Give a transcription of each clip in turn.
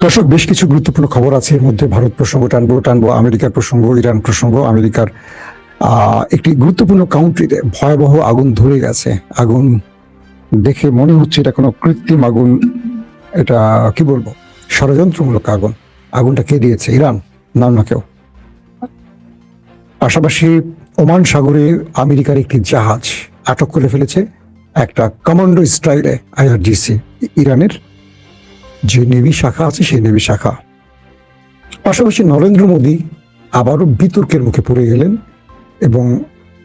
দর্শক, বেশ কিছু গুরুত্বপূর্ণ খবর আছে। এর মধ্যে ভারত প্রসঙ্গ টানবো, আমেরিকার প্রসঙ্গ, ইরান প্রসঙ্গ। আমেরিকার একটি গুরুত্বপূর্ণ কাউন্ট্রিতে ভয়াবহ আগুন ধরে গেছে। আগুন দেখে মনে হচ্ছে এটা কোনো কৃত্রিম আগুন, এটা কি বলবো, ষড়যন্ত্রমূলক আগুন। আগুনটা কে দিয়েছে? ইরান, না কেউ। পাশাপাশি ওমান সাগরে আমেরিকার একটি জাহাজ আটক করে ফেলেছে একটা কমান্ডো স্টাইলে আইআরজিসি, ইরানের যে নেভি শাখা আছে সেই নেভি শাখা। পাশাপাশি নরেন্দ্র মোদী আবারও বিতর্কের মুখে পড়ে গেলেন এবং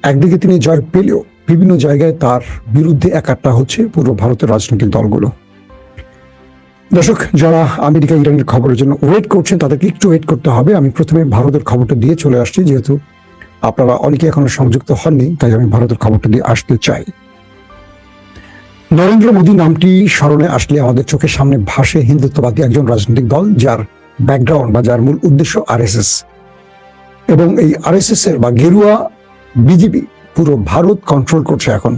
একদিকে তিনি জয় পেলেও বিভিন্ন জায়গায় তার বিরুদ্ধে একাট্টা হচ্ছে পুরো ভারতের রাজনৈতিক দলগুলো। দর্শক, যারা আমেরিকা ইরানের খবরের জন্য ওয়েট করছেন তাদেরকে একটু ওয়েট করতে হবে। আমি প্রথমে ভারতের খবরটা দিয়ে চলে আসছি, যেহেতু আপনারা অনেকে এখনো সংযুক্ত হননি, তাই আমি ভারতের খবরটা দিয়ে আসতে চাই। নরেন্দ্র মোদী নামটি স্মরণে আসলে আমাদের চোখের সামনে ভাসে হিন্দুত্ববাদী একজন রাজনৈতিক দল, যার ব্যাকগ্রাউন্ড বা যার মূল উদ্দেশ্য আরএসএস। এবং এই আরএসএস এর বা গেরুয়া বিজেপি পুরো ভারত কন্ট্রোল করছে এখন।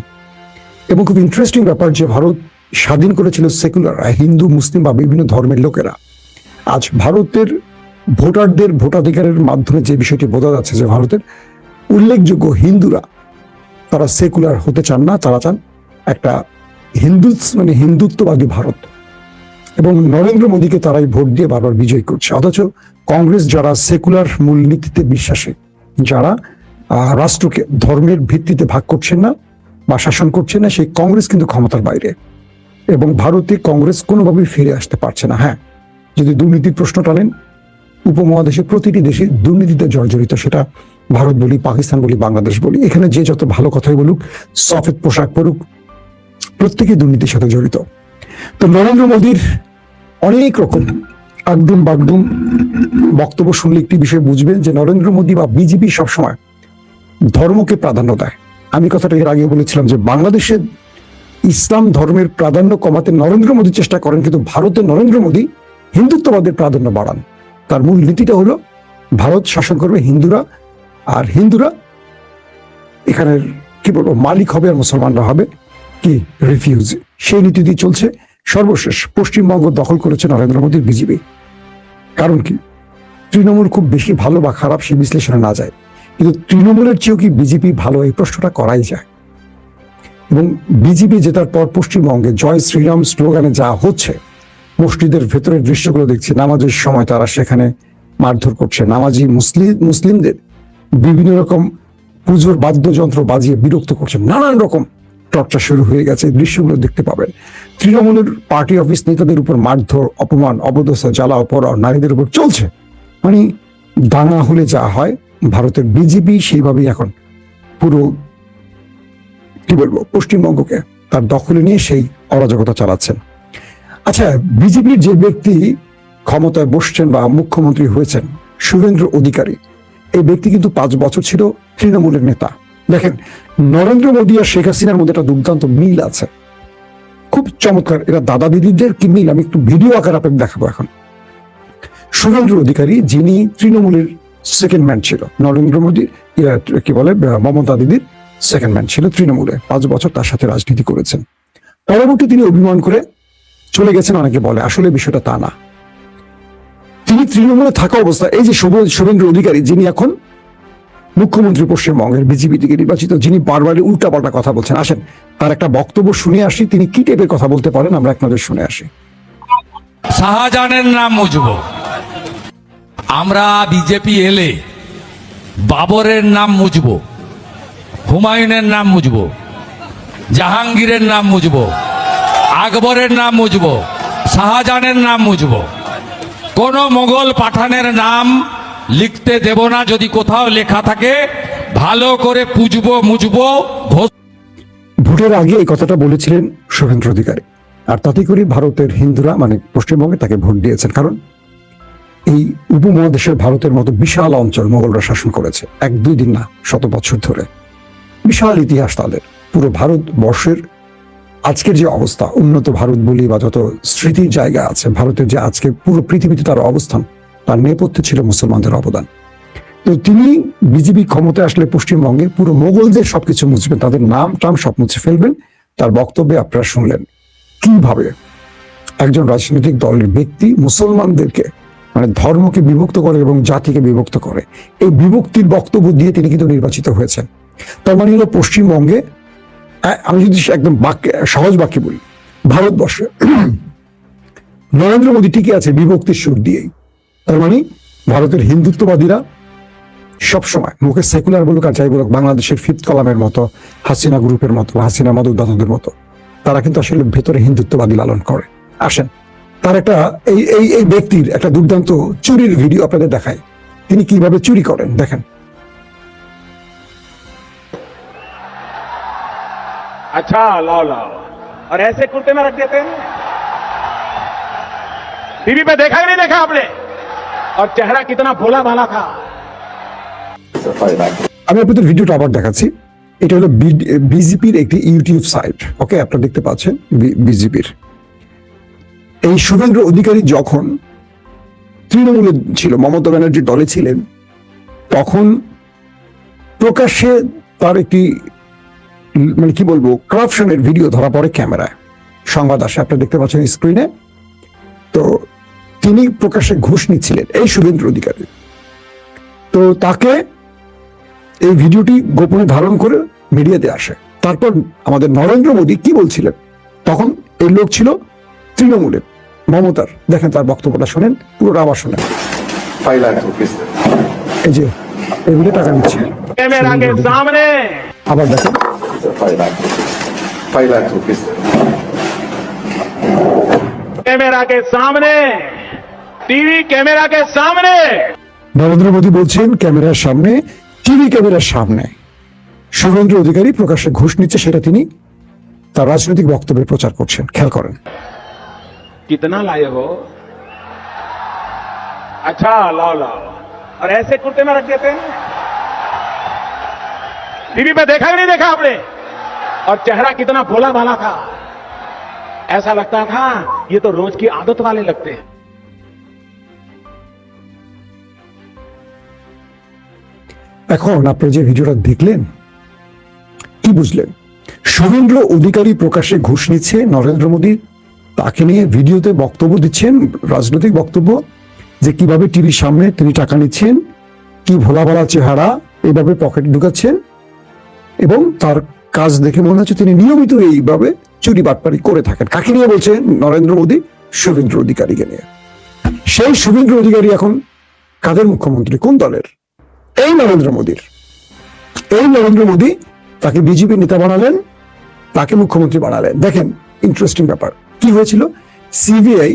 এবং খুব ইন্টারেস্টিং ব্যাপার যে ভারত স্বাধীন করেছিল সেকুলার হিন্দু, মুসলিম বা বিভিন্ন ধর্মের লোকেরা। আজ ভারতের ভোটারদের ভোটাধিকারের মাধ্যমে যে বিষয়টি বোঝা যাচ্ছে যে ভারতের উল্লেখযোগ্য হিন্দুরা তারা সেকুলার হতে চান না, তারা চান একটা হিন্দুত্ববাদী ভারত। এবং নরেন্দ্র মোদীকে তারাই ভোট দিয়ে বারবার বিজয়ী করছে। অথচ কংগ্রেস, যারা সেকুলার মূলনীতিতে বিশ্বাসী, যারা রাষ্ট্রকে ধর্মের ভিত্তিতে ভাগ করছেন না বা শাসন করছেন না, সেই কংগ্রেস কিন্তু ক্ষমতার বাইরে। এবং ভারতে কংগ্রেস কোনোভাবেই ফিরে আসতে পারছে না। হ্যাঁ, যদি দুর্নীতির প্রশ্ন টানেন, উপমহাদেশে প্রতিটি দেশে দুর্নীতিতে জর্জরিত, সেটা ভারত বলি, পাকিস্তান বলি, বাংলাদেশ বলি। এখানে যে যত ভালো কথাই বলুক, সফেদ পোশাক পরুক, প্রত্যেকে দুর্নীতির সাথে জড়িত। তো নরেন্দ্র মোদীর অনেক রকম আগডুম বাগডুম বক্তব্য শুনলে একটি বিষয় বুঝবেন যে নরেন্দ্র মোদী বা বিজেপি সবসময় ধর্মকে প্রাধান্য দেয়। আমি কথাটা এর আগে বলেছিলাম যে বাংলাদেশে ইসলাম ধর্মের প্রাধান্য কমাতে নরেন্দ্র মোদী চেষ্টা করেন, কিন্তু ভারতে নরেন্দ্র মোদী হিন্দুত্ববাদের প্রাধান্য বাড়ান। তার মূল নীতিটা হলো ভারত শাসন করবে হিন্দুরা, আর হিন্দুরা এখানের কি বলবো মালিক হবে আর মুসলমানরা হবে কি রিফিউজি। সেই নীতি দিয়ে চলছে। সর্বশেষ পশ্চিমবঙ্গ দখল করেছে নরেন্দ্র মোদীর বিজেপি। কারণ কি? তৃণমূল খুব বেশি ভালো বা খারাপ সে বিশ্লেষণে না যায়, কিন্তু তৃণমূলের চেয়েও কি বিজেপি ভালো, এই প্রশ্নটা করাই যায়। এবং বিজেপি জেতার পর পশ্চিমবঙ্গে জয় শ্রীরাম স্লোগানে যা হচ্ছে, মসজিদের ভেতরের দৃশ্যগুলো দেখছি, নামাজের সময় তারা সেখানে মারধর করছে, নামাজি মুসলিমদের বিভিন্ন রকম পুজোর বাদ্যযন্ত্র বাজিয়ে বিরক্ত করছে, নানান রকম চর্চা শুরু হয়ে গেছে। এই দৃশ্যগুলো দেখতে পাবেন। তৃণমূলের পার্টি অফিস নেতাদের উপর মারধর, অপমান, অবদস্থা, জ্বালা অপহরণ নারীদের উপর চলছে। মানে দাঙ্গা হলে যা হয়, ভারতের বিজেপি সেইভাবেই এখন পুরো কি বলবো পশ্চিমবঙ্গকে তার দখলে নিয়ে সেই অরাজকতা চালাচ্ছেন। আচ্ছা, বিজেপির যে ব্যক্তি ক্ষমতায় বসছেন বা মুখ্যমন্ত্রী হয়েছেন, শুভেন্দু অধিকারী, এই ব্যক্তি কিন্তু 5 বছর ছিল তৃণমূলের নেতা। দেখেন, নরেন্দ্র মোদী আর শেখ হাসিনার মধ্যে একটা দুর্দান্ত মিল আছে, খুব চমৎকার। এরা দাদা দিদিদের কি মিল, আমি একটু ভিডিও আকার আপনাকে দেখাবো এখন। শুভেন্দু অধিকারী, যিনি তৃণমূলের সেকেন্ড ম্যান ছিল, নরেন্দ্র মোদী কি বলে মমতা দিদির সেকেন্ড ম্যান ছিল তৃণমূলে, 5 বছর তার সাথে রাজনীতি করেছেন। পরবর্তী তিনি অভিমান করে চলে গেছেন, অনেকে বলে, আসলে বিষয়টা তা না। তিনি তৃণমূলে থাকা অবস্থায় এই যে শুভেন্দু অধিকারী, যিনি এখন মুখ্যমন্ত্রী পশ্চিমবঙ্গের বিজেপি থেকে নির্বাচিত, যিনি বারবারই উল্টাপাল্টা কথা বলছেন, আসেন তার একটা বক্তব্য শুনে আসি, তিনি কি টাইপের কথা বলতে পারেন আমরা আপনাদের শুনে আসি। শাহজাহানের নাম মুছবো আমরা, বিজেপি এলে বাবরের নাম মুছবো, হুমায়ুনের নাম মুছবো, জাহাঙ্গীরের নাম মুছবো, আকবরের নাম মুছবো, শাহজাহানের নাম মুছবো। কোন মোগল পাঠানের নাম লিখতে দেব না। যদি কোথাও লেখা থাকে ভালো করে পুজবো, মুছবো। ভোটের আগে এই কথাটা বলেছিলেন শুভেন্দু অধিকারী, আর তাতে করে ভারতের হিন্দুরা মানে পশ্চিমবঙ্গে তাকে ভোট দিয়েছেন। কারণ এই উপমহাদেশের ভারতের মতো বিশাল অঞ্চল মোগলরা শাসন করেছে, 1-2 দিন না, 100 বছর ধরে। বিশাল ইতিহাস তাদের। পুরো ভারতবর্ষের আজকের যে অবস্থা, উন্নত ভারত বলি বা যত স্মৃতির জায়গা আছে ভারতের, যে আজকে পুরো পৃথিবীতে তার অবস্থান, তার নেপথ্যে ছিল মুসলমানদের অবদান। তো তিনি বিজেপি ক্ষমতায় আসলে পশ্চিমবঙ্গে পুরো মোগলদের সবকিছু মুছবেন, তাদের নাম টাম সব মুছে ফেলবেন। তার বক্তব্যে আপনারা শুনলেন কিভাবে একজন রাজনৈতিক দলের ব্যক্তি মুসলমানদেরকে মানে ধর্মকে বিভক্ত করে এবং জাতিকে বিভক্ত করে, এই বিভক্তির বক্তব্য দিয়ে তিনি কিন্তু নির্বাচিত হয়েছেন। তার মানে হলো পশ্চিমবঙ্গে, আমি যদি একদম সহজ বাক্যে বলি, ভারতবর্ষে নরেন্দ্র মোদী টিকে আছে বিভক্তির সুর দিয়েই। তার মানে ভারতের হিন্দুত্ববাদীরা সবসময় মুখে সেকুলার বলুক আর যাই বলুক, বাংলাদেশের ফিফথ কলামের মতো, হাসিনা গ্রুপের মতো, হাসিনা মদতদাতাদের মতো, তারা কিন্তু আসলে ভেতরে হিন্দুত্ববাদী লালন করে। আসেন তার একটা এই ব্যক্তির একটা দুর্দান্ত চুরির ভিডিও আপনাদের দেখায়, তিনি কিভাবে চুরি করেন দেখেন। अच्छा लाओ लाओ और ऐसे कुर्ते में रख देते हैं। टीवी पे देखा ही नहीं देखा आपने? और चेहरा कितना भोला भाला था। আমি আপনাদের ভিডিওটা আবার দেখাচ্ছি। এটা হলো বিজেপির একটি ইউটিউব সাইট, ওকে, আপনারা দেখতে পাচ্ছেন বিজেপির। এই শুভেন্দু অধিকারী যখন তৃণমূলে ছিল, মমতা ব্যানার্জির দলে ছিলেন, তখন প্রকাশ্যে তার একটি মানে কি বলবো করাপশনের ভিডিও ধরা পড়ে ক্যামেরায়, সংবাদ আসে, আপনারা দেখতে পাচ্ছেন স্ক্রিনে। তো তিনি প্রকাশ্যে ঘুষ নিচ্ছিলেন এই শুভেন্দু অধিকারী। তো তাকে এই ভিডিওটি গোপনে ধারণ করে মিডিয়াতে আসে। তারপর আমাদের নরেন্দ্র মোদী কি বলছিলেন, তখন এই লোক ছিল তৃণমূলের মমতার। দেখেন তার বক্তব্যটা শোনেন, পুরোটা আবার শোনেন। 5 लाख रुपीस এই যে এই ভিডিও টাকা নিচ্ছে, कैमरा के सामने আবার দেখেন। 5 लाख रुपीस कैमरा के सामने टीवी कैमरा के सामने নরেন্দ্র মোদী বলছেন ক্যামেরার সামনে, টিভি ক্যামেরার সামনে শুভেন্দু অধিকারী প্রকাশ্যে ঘুষ নিচ্ছে, সেটা তিনি তার রাজনৈতিক বক্তব্যে প্রচার করছেন। খেয়াল করেন। कितना लाए हो? अच्छा लाओ लाओ और ऐसे कुर्ते में रख देते हैं। टीवी पे देखा ही नहीं देखा आपने? और चेहरा कितना भोला भाला था, ऐसा लगता था ये तो रोज की आदत वाले लगते हैं। এখন আপনারা যে ভিডিওটা দেখলেন কি বুঝলেন? শুভেন্দু অধিকারী প্রকাশ্যে ঘুষ নিচ্ছে, নরেন্দ্র মোদী তাকে নিয়ে ভিডিওতে বক্তব্য দিচ্ছেন, রাজনৈতিক বক্তব্য, যে কিভাবে টিভির সামনে তিনি টাকা নিচ্ছেন, কি ভোলা ভালা চেহারা, এভাবে পকেটে ঢুকাচ্ছেন, এবং তার কাজ দেখে মনে হচ্ছে তিনি নিয়মিত এইভাবে চুরি বাটপারি করে থাকেন। কাকে নিয়ে বলছেন? নরেন্দ্র মোদী শুভেন্দু অধিকারীকে নিয়ে। সেই শুভেন্দু অধিকারী এখন কাদের মুখ্যমন্ত্রী, কোন দলের? এই নরেন্দ্র মোদীর। এই নরেন্দ্র মোদী তাকে বিজেপি নেতা বানালেন, তাকে মুখ্যমন্ত্রী বানালেন। দেখেন ইন্টারেস্টিং ব্যাপার কি হয়েছিল। সিবিআই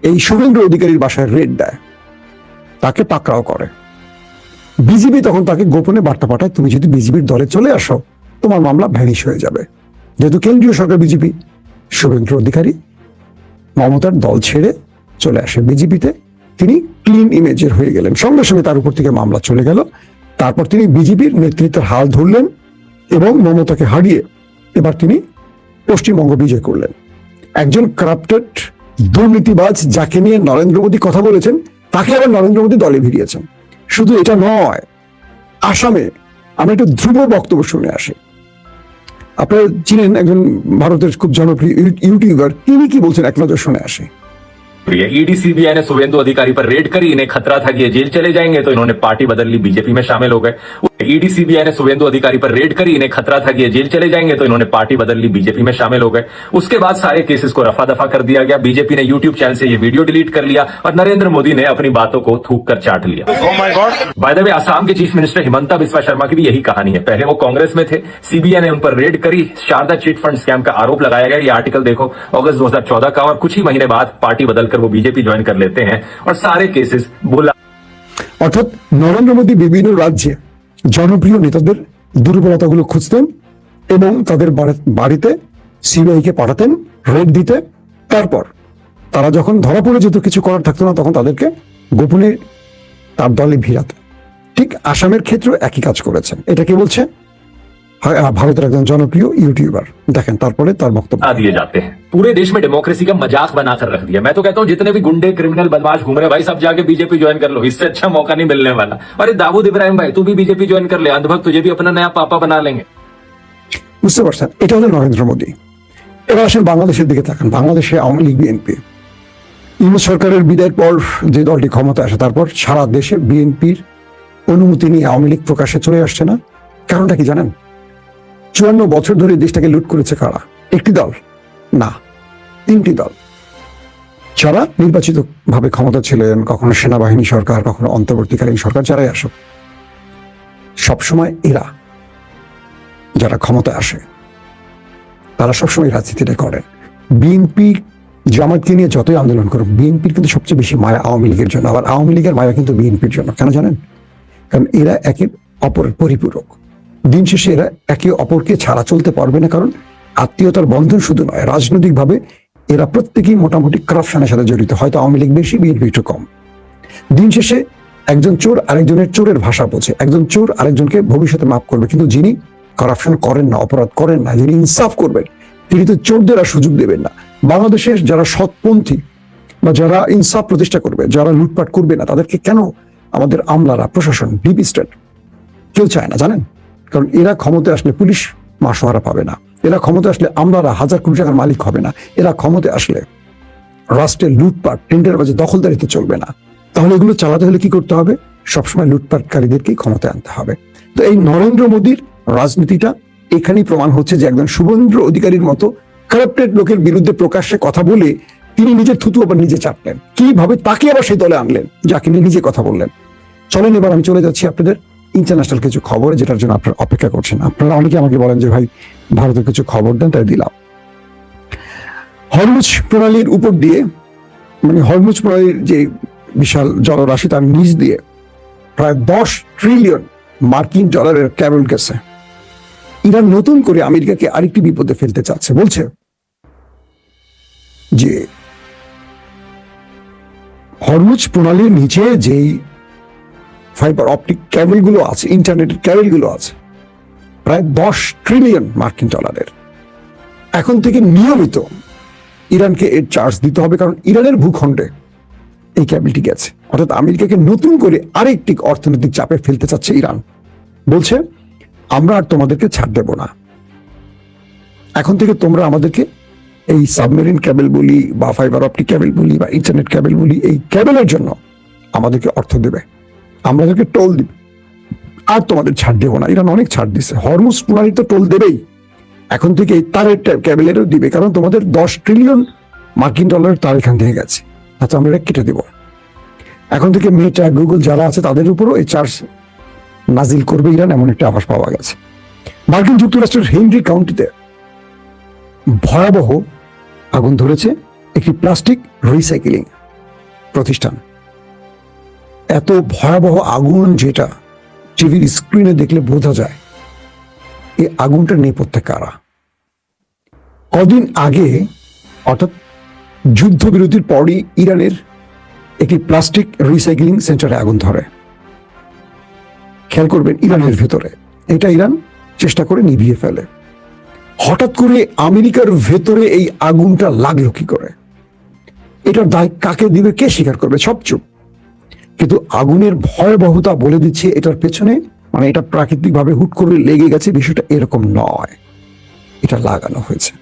এই শুভেন্দু অধিকারীর বাসায় রেড দেয়, তাকে পাকড়াও করে। বিজেপি তখন তাকে গোপনে বার্তা পাঠায়, তুমি যদি বিজেপির দলে চলে আসো তোমার মামলা ভ্যানিশ হয়ে যাবে। যেহেতু কেন্দ্রীয় সরকার বিজেপি, শুভেন্দু অধিকারী মমতার দল ছেড়ে চলে আসে বিজেপিতে। তিনি ক্লিন ইমেজের হয়ে গেলেন, সঙ্গে সঙ্গে তার উপর থেকে মামলা চলে গেল। তারপর তিনি বিজেপির নেতৃত্বের হাল ধরলেন এবং মমতাকে হারিয়ে এবার তিনি পশ্চিমবঙ্গ বিজয় করলেন। একজন কারাপ্টেড দুর্নীতিবাজ যাকে নিয়ে নরেন্দ্র মোদী কথা বলেছেন, তাকে আবার নরেন্দ্র মোদী দলে ভিড়িয়েছেন। শুধু এটা নয়, আসামে আমরা একটু ধ্রুব বক্তব্য শুনে আসি। আপনারা চিনেন একজন ভারতের খুব জনপ্রিয় ইউটিউবার, তিনি কি বলছেন এক নজর শুনে আসি। ईडी सीबीआई ने शुभेंदु अधिकारी पर रेड करी, इन्हें खतरा था कि ये जेल चले जाएंगे, तो इन्होंने पार्टी बदल ली, बीजेपी में शामिल हो गए। ईडी सीबीआई ने शुभेंदु अधिकारी पर रेड करी, इन्हें खतरा था कि ये जेल चले जाएंगे, तो इन्होंने पार्टी बदल ली, बीजेपी में शामिल हो गए। उसके बाद सारे केसेस को रफा दफा कर दिया गया। बीजेपी ने यूट्यूब चैनल से ये वीडियो डिलीट कर लिया और नरेंद्र मोदी ने अपनी बातों को थूक कर चाट लिया। बाय द वे, असम के चीफ मिनिस्टर हिमंता बिस्वा शर्मा की भी यही कहानी है। पहले वो कांग्रेस में थे, सीबीआई ने उन पर रेड करी, शारदा चिट फंड स्कैम का आरोप लगाया गया। ये आर्टिकल देखो अगस्त 2014 का, और कुछ ही महीने बाद पार्टी बदलकर वो बीजेपी ज्वाइन कर लेते हैं और सारे केसेस बोला। অর্থাৎ নরেন্দ্র মোদী বিভিন্ন রাজ্যে জনপ্রিয় নেতাদের দুর্বলতাগুলো খুঁজতেন এবং তাদের বাড়িতে সিবিআই কে পাঠাতেন রেড দিতে। তারপর তারা যখন ধরা পড়ে যেত, কিছু করার থাকতো না, তখন তাদেরকে গোপনে তার দলে ভিড়াতেন। ঠিক আসামের ক্ষেত্রে একই কাজ করেছেন। এটা কে বলছে? ভারতের একজন জনপ্রিয় ইউটিউবার। দেখেন তারপরে তার বক্তব্য। दिए जाते हैं। पूरे देश में डेमोक्रेसी का मजाक बनाकर रख दिया। मैं तो कहता हूं जितने भी गुंडे क्रिमिनल बदमाश घूम रहे भाई, सब जाके बीजेपी ज्वाइन कर लो, इससे अच्छा मौका नहीं मिलने वाला। अरे दाऊद इब्राहिम भाई, तू भी बीजेपी ज्वाइन कर ले, अंधभक्त तुझे भी अपना नया पापा बना लेंगे। বুঝতে পারছেন? এটা হলো নরেন্দ্র মোদী। এবার আসেন বাংলাদেশের দিকে তাকান। বাংলাদেশে আওয়ামী লীগ, বিএনপি, ইউনূস সরকারের বিদায়ের পর যে দলটি ক্ষমতা আসে, তারপর সারা দেশে বিএনপির অনুমতি নিয়ে আওয়ামী লীগ প্রকাশ্যে চলে আসছে না। কারণটা কি জানেন? 54 বছর ধরে দেশটাকে লুট করেছে কারা? একটি দল না, 3টি দল, যারা নির্বাচিত ভাবে ক্ষমতা ছিলেন, কখনো সেনাবাহিনী সরকার, কখনো অন্তর্বর্তীকালীন সরকার, যারাই আসুক, সবসময় এরা যারা ক্ষমতায় আসে তারা সবসময় রাজনীতিটা করেন। বিএনপি জামাতকে নিয়ে যতই আন্দোলন করুক, বিএনপির কিন্তু সবচেয়ে বেশি মায়া আওয়ামী লীগের জন্য, আবার আওয়ামী লীগের মায়া কিন্তু বিএনপির জন্য। কেন জানেন? কারণ এরা একে অপরের পরিপূরক। দিন শেষে এরা একে অপরকে ছাড়া চলতে পারবে না, কারণ আত্মীয়তার বন্ধন শুধু নয়, রাজনৈতিকভাবে এরা প্রত্যেকেই মোটামুটি কারাপশনের সাথে জড়িত। হয়তো আওয়ামী লীগ বেশি, বিএনপি একটু কম। দিন শেষে একজন চোর আরেকজনের চোরের ভাষা বোঝে, একজন চোর আরেকজনকে ভবিষ্যতে মাফ করবে, কিন্তু যিনি কারাপশন করেন না, অপরাধ করেন না, যিনি ইনসাফ করবেন, তিনি তো চোরদের আর সুযোগ দেবেন না। বাংলাদেশের যারা সৎপন্থী বা যারা ইনসাফ প্রতিষ্ঠা করবে, যারা লুটপাট করবে না, তাদেরকে কেন আমাদের আমলারা, প্রশাসন, ডিপ স্টেট কেউ চায় না জানেন? কারণ এরা ক্ষমতায় আসলে পুলিশ মাসোহারা পাবে না, এরা ক্ষমতায় আসলে আমলারা হাজার কোটি টাকার মালিক হবে না, এরা ক্ষমতায় আসলে রাষ্ট্রের লুটপাট, টেন্ডারবাজি, দখলদারিতে চলবে না। তাহলে এগুলো চালাতে হলে কি করতে হবে? সবসময় লুটপাটকারীদেরকেই ক্ষমতায় আনতে হবে। তো এই নরেন্দ্র মোদীর রাজনীতিটা এখানেই প্রমাণ হচ্ছে যে একজন শুভেন্দু অধিকারীর মতো কারাপ্টেড লোকের বিরুদ্ধে প্রকাশ্যে কথা বলে তিনি নিজের থুতু আবার নিজে চাটলেন। কিভাবে তাকে আবার সেই দলে আনলেন যাকে নিয়ে নিজে কথা বললেন। চলেন এবার আমি চলে যাচ্ছি আপনাদের ইন্টারন্যাশনাল কিছু খবর, যেটার জন্য আপনারা অপেক্ষা করছেন। আপনারা অনেকে আমাকে বলেন যে ভাই ভারতের কিছু খবর দেন, তাই দিলাম। হরমুজ প্রণালীর উপর দিয়ে, মানে হরমুজ প্রণালীর যে বিশাল জলরাশি, তার নিচ দিয়ে প্রায় 10 ট্রিলিয়ন মার্কিন ডলারের ক্যাবেল গেছে। ইরান নতুন করে আমেরিকাকে আরেকটি বিপদে ফেলতে চাচ্ছে। বলছে যে হরমুজ প্রণালীর নিচে যেই ফাইবার অপটিক ক্যাবেলগুলো আছে, ইন্টারনেটের ক্যাবেলগুলো আছে, প্রায় 10 ট্রিলিয়ন মার্কিন ডলারের। এখন থেকে নিয়মিত ইরানকে এর চার্জ দিতে হবে, কারণ ইরানের ভূখণ্ডে এই ক্যাবেলটি গেছে। অর্থাৎ আমেরিকাকে নতুন করে আরেকটি অর্থনৈতিক চাপে ফেলতে চাচ্ছে ইরান। বলছে আমরা আর তোমাদেরকে ছাড় দেব না, এখন থেকে তোমরা আমাদেরকে এই সাবমেরিন ক্যাবেল বলি বা ফাইবার অপটিক ক্যাবেল বলি বা ইন্টারনেট ক্যাবেল বলি, এই ক্যাবেলের জন্য আমাদেরকে অর্থ দেবে, আমাদেরকে টোল দিবে, আর তোমাদের ছাড় দেবো না। ইরান অনেক ছাড় দিচ্ছে, হরমুজ প্রণালী তো টোল দেবেই, এখন থেকে এই তারের ক্যাবেলেরও দিবে, কারণ তোমাদের 10 ট্রিলিয়ন মার্কিন ডলারের তার এখান থেকে গেছে, আচ্ছা আমরা এটা কেটে দেব। এখন থেকে মেটা, গুগল যারা আছে তাদের উপরও এই চার্জ নাজিল করবে ইরান, এমন একটা আভাস পাওয়া গেছে। মার্কিন যুক্তরাষ্ট্রের হেনরি কাউন্টিতে ভয়াবহ আগুন ধরেছে একটি প্লাস্টিক রিসাইক্লিং প্রতিষ্ঠান। এত ভয়াবহ আগুন যেটা টিভির স্ক্রিনে দেখলে বোঝা যায় এই আগুনটার নেপথ্যে কারা। কদিন আগে, অর্থাৎ যুদ্ধবিরতির পরই ইরানের একটি প্লাস্টিক রিসাইক্লিং সেন্টারে আগুন ধরে। খেয়াল করবেন, ইরানের ভেতরে, এটা ইরান চেষ্টা করে নিভিয়ে ফেলে। হঠাৎ করে আমেরিকার ভেতরে এই আগুনটা লাগলো কি করে? এটার দায় কাকে দিবে, কে স্বীকার করবে? সব চুপ। কিন্তু আগুনের ভয়াবহতা বলে দিচ্ছে এটার পেছনে, মানে এটা প্রাকৃতিকভাবে হুট করে লেগে গেছে, বিষয়টা এরকম নয়, এটা লাগানো হয়েছে।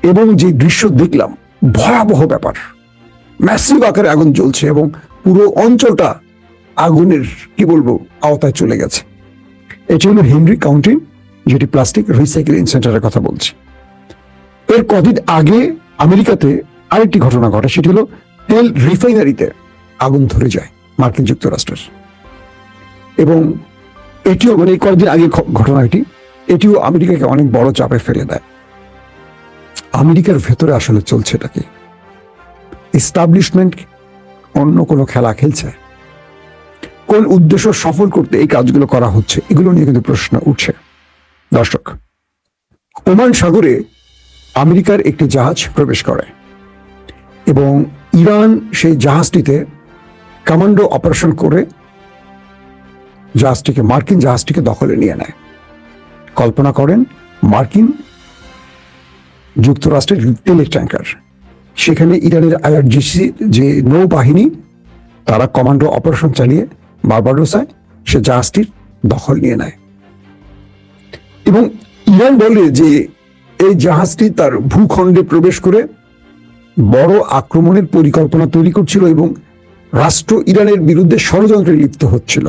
এবং যে দৃশ্য দেখলাম, ভয়াবহ ব্যাপার, ম্যাসিভ আকারে আগুন জ্বলছে এবং পুরো অঞ্চলটা আগুনের কি বলবো আওতায় চলে গেছে। এটি হলো হেনরি কাউন্টি, যেটি প্লাস্টিক রিসাইক্লিং সেন্টারের কথা বলছি। এর কদিন আগে আমেরিকাতে আরেকটি ঘটনা ঘটে, সেটি হলো তেল রিফাইনারিতে আগুন ধরে যায় মার্কিন যুক্তরাষ্ট্রের। এবং এটিও, মানে এই কয়েকদিন আগে ঘটনা এটিও আমেরিকাকে অনেক বড় চাপে ফেলে দেয়। আমেরিকার ভেতরে আসলে চলছে এটা কি? এস্টাবলিশমেন্ট অন্য কোনো খেলা খেলছে? কোন উদ্দেশ্য সফল করতে এই কাজগুলো করা হচ্ছে? এগুলো নিয়ে কিন্তু প্রশ্ন উঠছে। দর্শক, ওমান সাগরে আমেরিকার একটি জাহাজ প্রবেশ করে এবং ইরান সেই জাহাজটিতে কমান্ডো অপারেশন করে জাহাজটিকে, মার্কিন জাহাজটিকে দখলে নিয়ে নেয়। কল্পনা করেন, মার্কিন যুক্তরাষ্ট্রের তেলের ট্যাঙ্কার, সেখানে ইরানের আইআরজিসি যে নৌবাহিনী, তারা কমান্ডো অপারেশন চালিয়ে বারবাডোসায় সে জাহাজটির দখল নিয়ে নেয়। এবং ইরান বলে যে এই জাহাজটি তার ভূখণ্ডে প্রবেশ করে বড় আক্রমণের পরিকল্পনা তৈরি করছিল এবং রাষ্ট্র ইরানের বিরুদ্ধে ষড়যন্ত্রে লিপ্ত হচ্ছিল।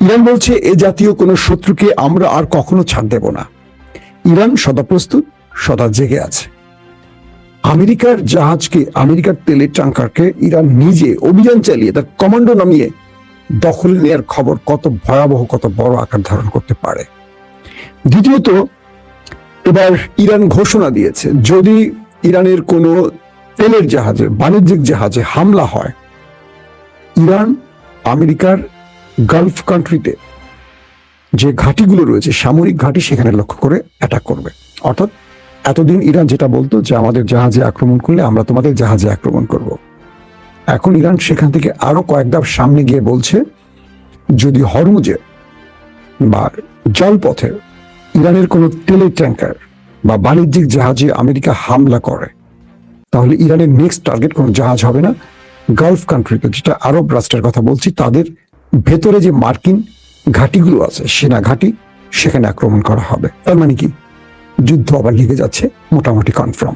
ইরান বলছে এ জাতীয় কোনো শত্রুকে আমরা আর কখনো ছাড় দেব না। ইরান সদা প্রস্তুত, সদা জেগে আছে। আমেরিকার জাহাজকে, আমেরিকার তেলের ট্যাঙ্কারকে ইরান নিজে অভিযান চালিয়ে তার কমান্ডো নামিয়ে দখলে নেয়ার খবর কত ভয়াবহ, কত বড় আকার ধারণ করতে পারে। দ্বিতীয়ত, এবার ইরান ঘোষণা দিয়েছে যদি ইরানের কোনো তেলের জাহাজে, বাণিজ্যিক জাহাজে হামলা হয়, ইরান আমেরিকার গালফ কান্ট্রিতে যে ঘাঁটিগুলো রয়েছে, সামরিক ঘাঁটি, সেখানে লক্ষ্য করে অ্যাটাক করবে। অর্থাৎ এতদিন ইরান যেটা বলতো যে আমাদের জাহাজে আক্রমণ করলে আমরা তোমাদের জাহাজে আক্রমণ করব, এখন ইরান সেখান থেকে আরো কয়েক ধাপ সামনে গিয়ে বলছে যদি হরমুজে বা জলপথে ইরানের কোনো তেলের ট্যাঙ্কার বা বাণিজ্যিক জাহাজে আমেরিকা হামলা করে, তাহলে ইরানের নেক্সট টার্গেট কোনো জাহাজ হবে না, গালফ কান্ট্রিতে, যেটা আরব রাষ্ট্রের কথা বলছি, তাদের ভেতরে যে মার্কিন ঘাঁটিগুলো আছে, সেনা ঘাঁটি, সেখানে আক্রমণ করা হবে। তার মানে কি, যুদ্ধ আবার লেগে যাচ্ছে, মোটামুটি কনফার্ম।